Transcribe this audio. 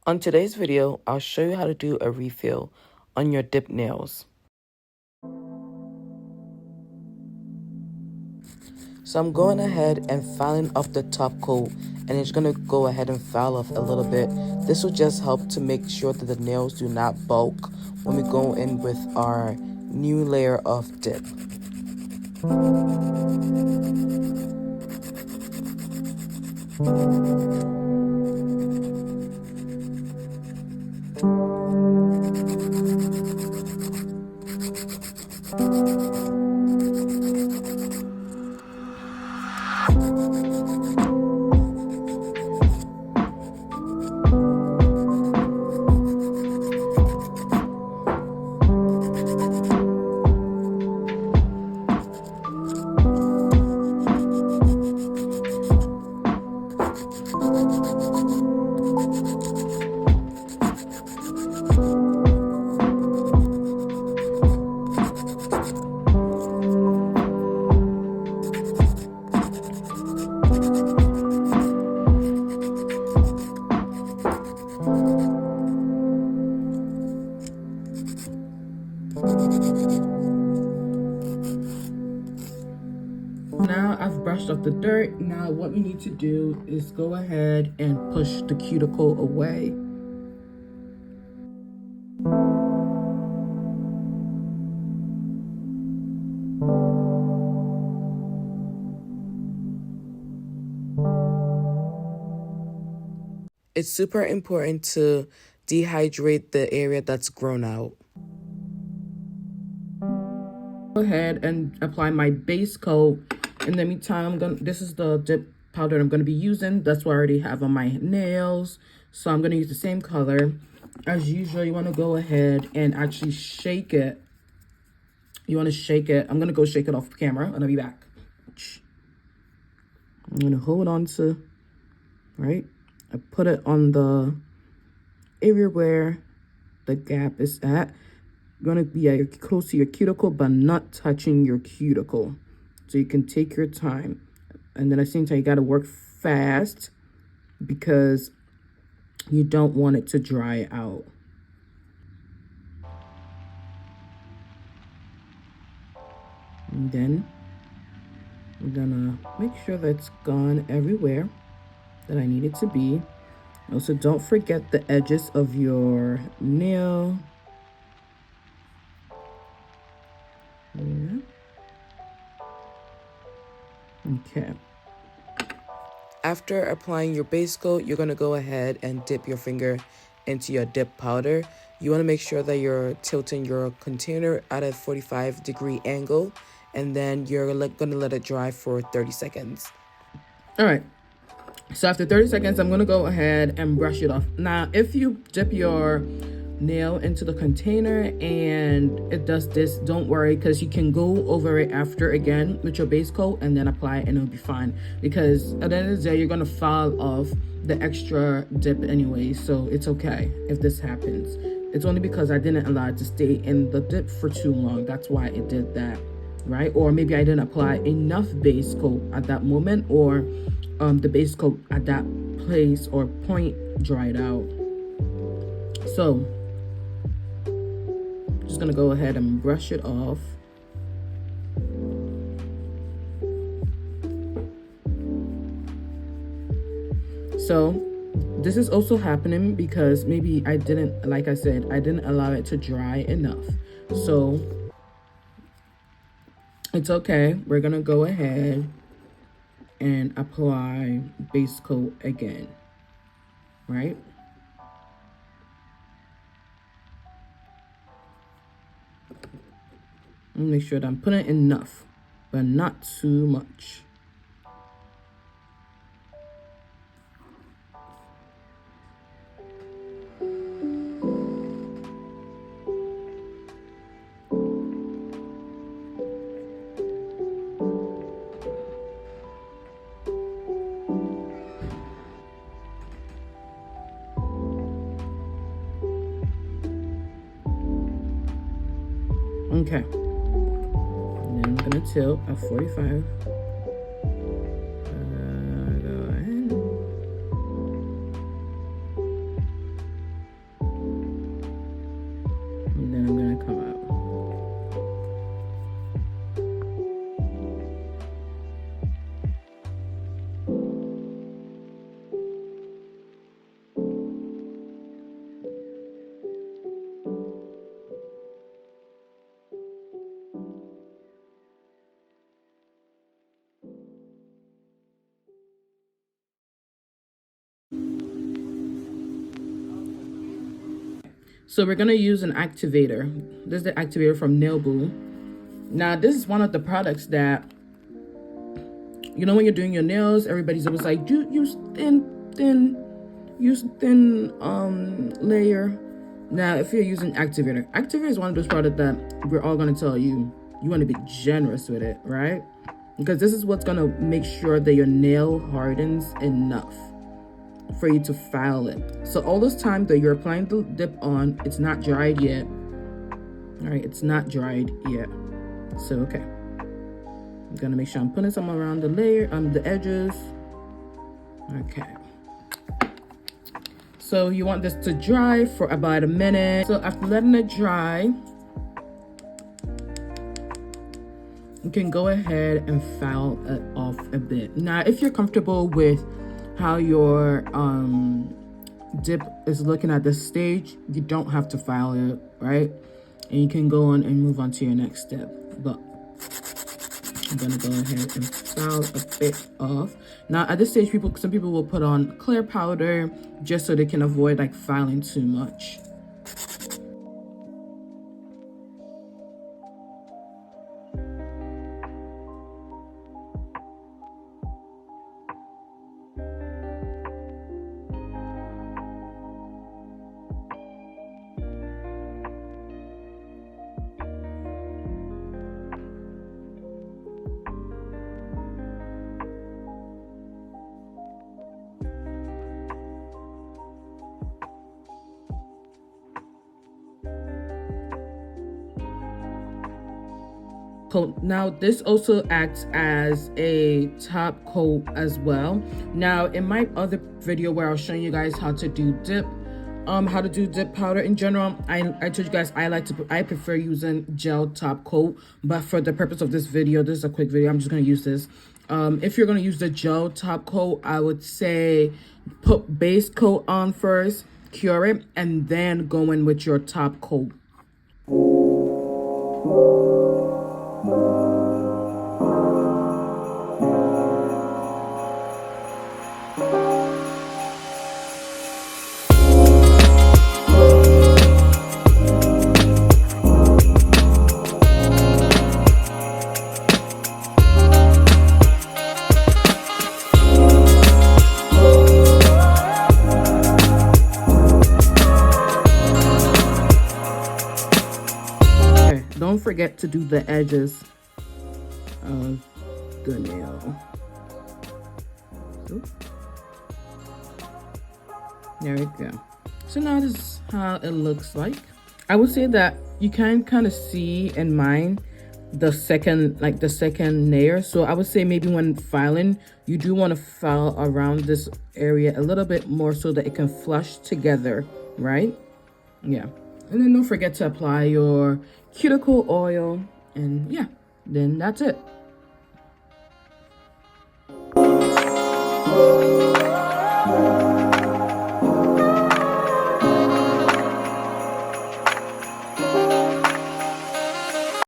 On today's video, I'll show you how to do a refill on your dip nails. So I'm going ahead and filing off the top coat, and it's going to go ahead and file off a little bit. This will just help to make sure that the nails do not bulk when we go in with our new layer of dip. Now I've brushed off the dirt. Now what we need to do is go ahead and push the cuticle away. It's super important to dehydrate the area that's grown out. Go ahead and apply my base coat. In the meantime, this is the dip powder I'm gonna be using. That's what I already have on my nails. So I'm gonna use the same color. As usual, you wanna go ahead and actually shake it. You wanna shake it. I'm gonna go shake it off camera and I'll be back. I'm gonna hold on to, right? I put it on the area where the gap is at. You're gonna be close to your cuticle, but not touching your cuticle. So you can take your time. And then at the same time, you gotta work fast because you don't want it to dry out. And then I'm gonna make sure that it's gone everywhere that I need it to be. Also, don't forget the edges of your nail. Yeah. Okay. After applying your base coat, you're going to go ahead and dip your finger into your dip powder. You want to make sure that you're tilting your container at a 45-degree angle, and then you're going to let it dry for 30 seconds. All right. So after 30 seconds, I'm going to go ahead and brush it off. Now, if you dip your nail into the container and it does this, don't worry, because you can go over it after again with your base coat and then apply it and it'll be fine. Because at the end of the day, you're going to file off the extra dip anyway. So it's okay if this happens. It's only because I didn't allow it to stay in the dip for too long. That's why it did that, right? Or maybe I didn't apply enough base coat at that moment, or the base coat at that place or point dried out. So just gonna go ahead and brush it off. So this is also happening because maybe I didn't, like I said, I didn't allow it to dry enough. So it's okay. We're gonna go ahead and apply base coat again, right? And make sure that I'm putting enough, but not too much. Okay. And then I'm gonna tilt at 45. Go ahead. So we're gonna use an activator. This is the activator from Nail Boo. Now this is one of the products that, you know, when you're doing your nails, everybody's always like, use thin layer. Now if you're using activator is one of those products that we're all gonna tell you want to be generous with it, right? Because this is what's gonna make sure that your nail hardens enough for you to file it. So all this time that you're applying the dip on, it's not dried yet. All right, it's not dried yet. So okay, I'm gonna make sure I'm putting some around the layer, the edges. Okay. So you want this to dry for about a minute. So after letting it dry, you can go ahead and file it off a bit. Now, if you're comfortable with how your dip is looking at this stage, you don't have to file it, right? And you can go on and move on to your next step. But I'm gonna go ahead and file a bit off. Now at this stage, some people will put on clear powder just so they can avoid like filing too much. Now this also acts as a top coat as well. Now in my other video where I was showing you guys how to do dip powder in general, I told you guys I prefer using gel top coat, but for the purpose of this video, this is a quick video, I'm just going to use this. If you're going to use the gel top coat, I would say put base coat on first, cure it, and then go in with your top coat. Don't forget to do the edges of the nail. Oops. There we go. So now this is how it looks like. I would say that you can kind of see in mine the second layer. So I would say maybe when filing, you do want to file around this area a little bit more so that it can flush together, right? Yeah. And then don't forget to apply your cuticle oil, and yeah, then that's it.